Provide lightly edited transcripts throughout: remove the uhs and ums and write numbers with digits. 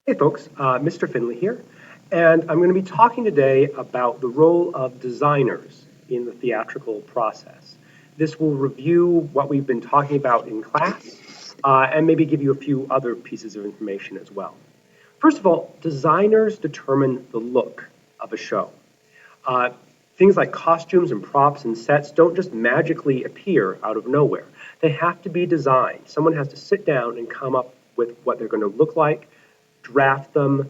Hey folks, Mr. Finley here, and I'm going to be talking today about the role of designers in the theatrical process. This will review what we've been talking about in class and maybe give you a few other pieces of information as well. First of all, designers determine the look of a show. Uh, Things like costumes and props and sets don't just magically appear out of nowhere. They have to be designed. Someone has to sit down and come up with what they're going to look like, draft them,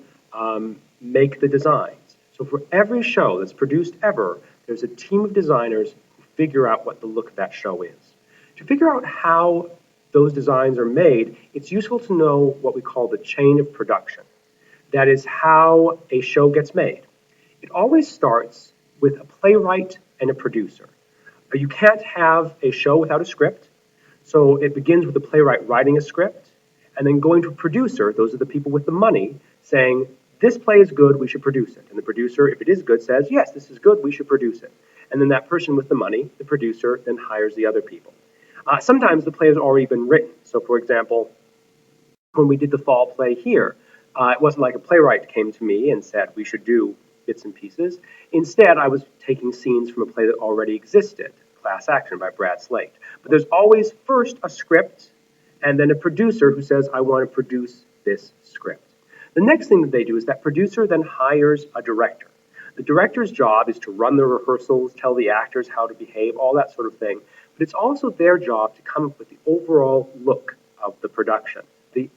make the designs. So for every show that's produced ever, there's a team of designers who figure out what the look of that show is. To figure out how those designs are made, it's useful to know what we call the chain of production. That is how a show gets made. It always starts with a playwright and a producer. You can't have a show without a script, so it begins with the playwright writing a script and then going to a producer, those are the people with the money, saying, this play is good, we should produce it. And the producer, if it is good, says, yes, this is good, we should produce it. And then that person with the money, the producer, then hires the other people. Sometimes the play has already been written. So, for example, when we did the fall play here, it wasn't like a playwright came to me and said we should do bits and pieces. Instead, I was taking scenes from a play that already existed, Class Action by Brad Slate. But there's always first a script and then a producer who says, I want to produce this script. The next thing that they do is that producer then hires a director. The director's job is to run the rehearsals, tell the actors how to behave, all that sort of thing. But it's also their job to come up with the overall look of the production,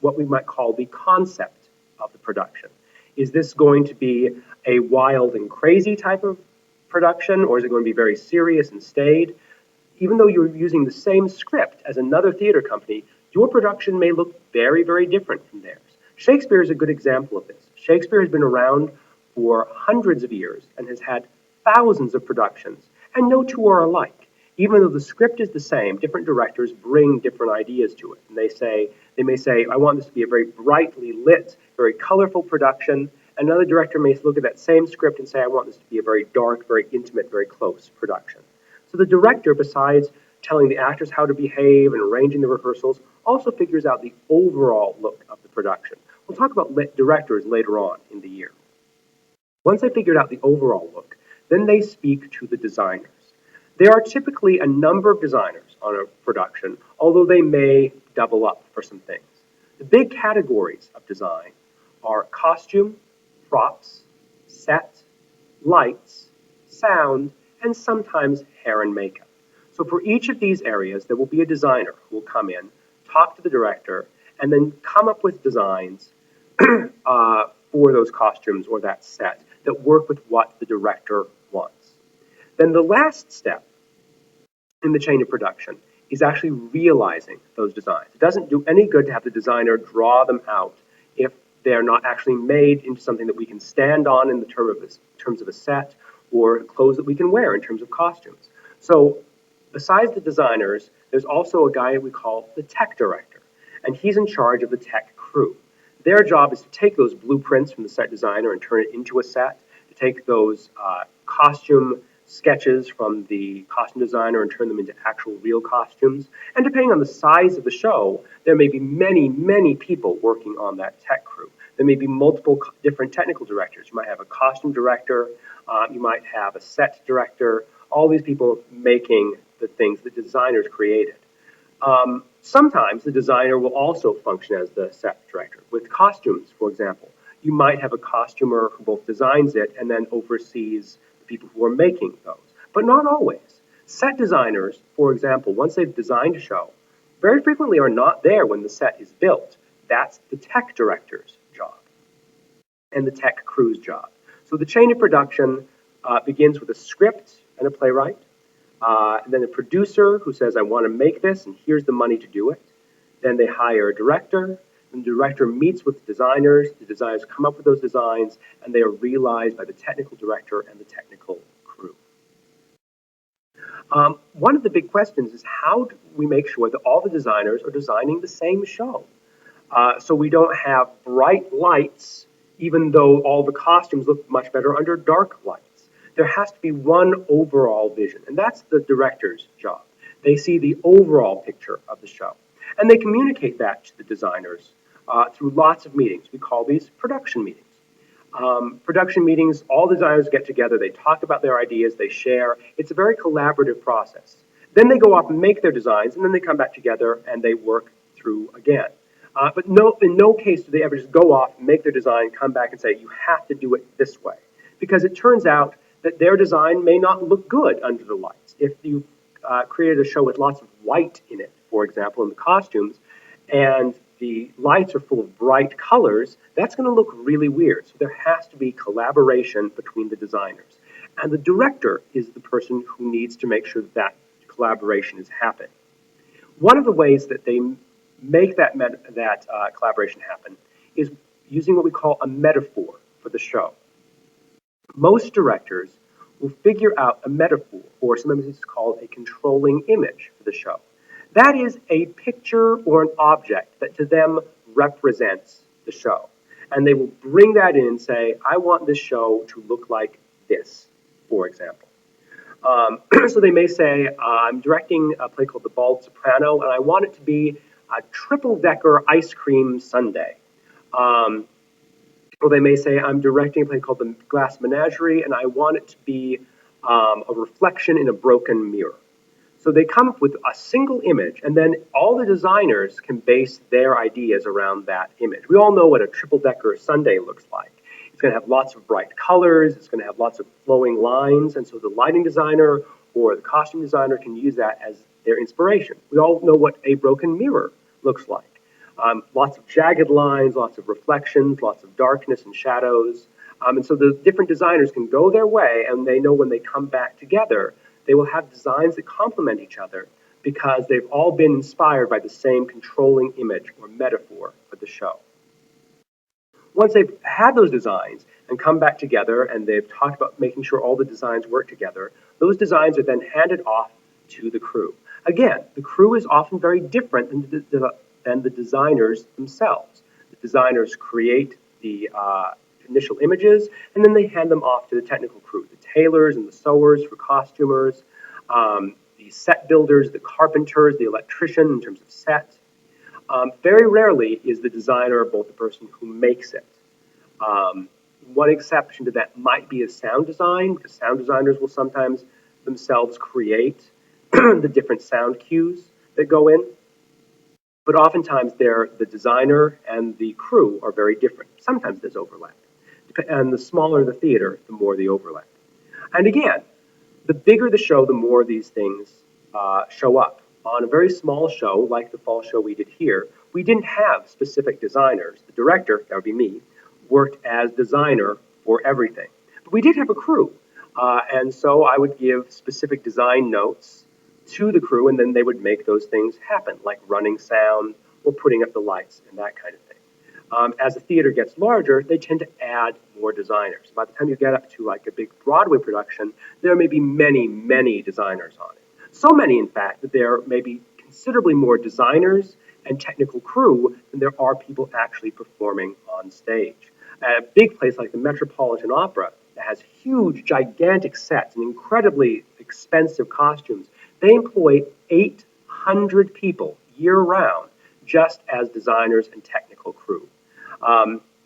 what we might call the concept of the production. Is this going to be a wild and crazy type of production, or is it going to be very serious and staid? Even though you're using the same script as another theater company, your production may look very, very different from theirs. Shakespeare is a good example of this. Shakespeare has been around for hundreds of years and has had thousands of productions, and no two are alike. Even though the script is the same, different directors bring different ideas to it. And they may say, I want this to be a very brightly lit, very colorful production. Another director may look at that same script and say, I want this to be a very dark, very intimate, very close production. So the director, besides telling the actors how to behave and arranging the rehearsals, also figures out the overall look of the production. We'll talk about directors later on in the year. Once they figured out the overall look, then they speak to the designers. There are typically a number of designers on a production, although they may double up for some things. The big categories of design are costume, props, set, lights, sound, and sometimes hair and makeup. So for each of these areas, there will be a designer who will come in, talk to the director, and then come up with designs for those costumes or that set that work with what the director wants. Then the last step in the chain of production is actually realizing those designs. It doesn't do any good to have the designer draw them out if they're not actually made into something that we can stand on in the terms of a set or clothes that we can wear in terms of costumes. So besides the designers, there's also a guy we call the tech director, and he's in charge of the tech crew. Their job is to take those blueprints from the set designer and turn it into a set, to take those costume sketches from the costume designer and turn them into actual real costumes. And depending on the size of the show, there may be many, many people working on that tech crew. There may be multiple different technical directors. You might have a costume director, you might have a set director, all these people making the things the designers created. Sometimes the designer will also function as the set director. With costumes, for example, you might have a costumer who both designs it and then oversees the people who are making those, but not always. Set designers, for example, once they've designed a show, very frequently are not there when the set is built. That's the tech director's job and the tech crew's job. So the chain of production begins with a script and a playwright. And then a producer who says, I want to make this, and here's the money to do it. Then they hire a director, and the director meets with the designers come up with those designs, and they are realized by the technical director and the technical crew. One of the big questions is how do we make sure that all the designers are designing the same show? So we don't have bright lights, even though all the costumes look much better under dark lights. There has to be one overall vision, and that's the director's job. They see the overall picture of the show, and they communicate that to the designers through lots of meetings. We call these production meetings. Production meetings, all designers get together, they talk about their ideas, they share. It's a very collaborative process. Then they go off and make their designs, and then they come back together and they work through again. But in no case do they ever just go off, make their design, come back and say, you have to do it this way. Because it turns out that their design may not look good under the lights. If you created a show with lots of white in it, for example, in the costumes, and the lights are full of bright colors, that's going to look really weird. So there has to be collaboration between the designers. And the director is the person who needs to make sure that that collaboration is happening. One of the ways that they make that collaboration happen is using what we call a metaphor for the show. Most directors will figure out a metaphor, or sometimes it's called a controlling image for the show. That is a picture or an object that to them represents the show. And they will bring that in and say, I want this show to look like this, for example. So they may say, I'm directing a play called The Bald Soprano, and I want it to be a triple-decker ice cream sundae. Or they may say, I'm directing a play called The Glass Menagerie, and I want it to be a reflection in a broken mirror. So they come up with a single image, and then all the designers can base their ideas around that image. We all know what a triple-decker sundae looks like. It's going to have lots of bright colors, it's going to have lots of flowing lines, and so the lighting designer or the costume designer can use that as their inspiration. We all know what a broken mirror looks like. Lots of jagged lines, lots of reflections, lots of darkness and shadows. And so the different designers can go their way, and they know when they come back together, they will have designs that complement each other because they've all been inspired by the same controlling image or metaphor for the show. Once they've had those designs and come back together and they've talked about making sure all the designs work together, those designs are then handed off to the crew. Again, the crew is often very different than the designers themselves. The designers create the initial images, and then they hand them off to the technical crew, the tailors and the sewers for costumers, the set builders, the carpenters, the electrician in terms of set. Very rarely is the designer both the person who makes it. One exception to that might be a sound design, because sound designers will sometimes themselves create the different sound cues that go in. But oftentimes the designer and the crew are very different. Sometimes there's overlap. And the smaller the theater, the more the overlap. And again, the bigger the show, the more these things show up. On a very small show, like the fall show we did here, we didn't have specific designers. The director, that would be me, worked as designer for everything. But we did have a crew. And so I would give specific design notes to the crew, and then they would make those things happen, like running sound or putting up the lights and that kind of thing. As the theater gets larger, they tend to add more designers. By the time you get up to like a big Broadway production, there may be many, many designers on it. So many, in fact, that there may be considerably more designers and technical crew than there are people actually performing on stage. A big place like the Metropolitan Opera that has huge, gigantic sets and incredibly expensive costumes, they employ 800 people year-round just as designers and technical crew.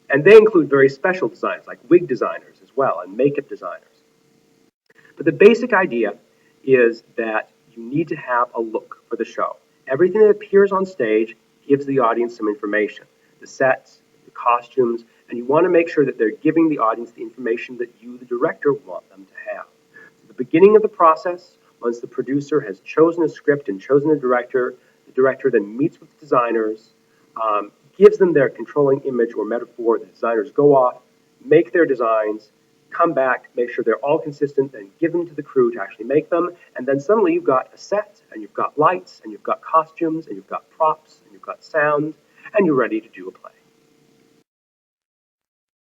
And they include very special designs like wig designers as well and makeup designers. But the basic idea is that you need to have a look for the show. Everything that appears on stage gives the audience some information. The sets, the costumes, and you want to make sure that they're giving the audience the information that you, the director, want them to have. So the beginning of the process, once the producer has chosen a script and chosen a director, the director then meets with the designers, gives them their controlling image or metaphor. The designers go off, make their designs, come back, make sure they're all consistent, and give them to the crew to actually make them. And then suddenly you've got a set, and you've got lights, and you've got costumes, and you've got props, and you've got sound, and you're ready to do a play.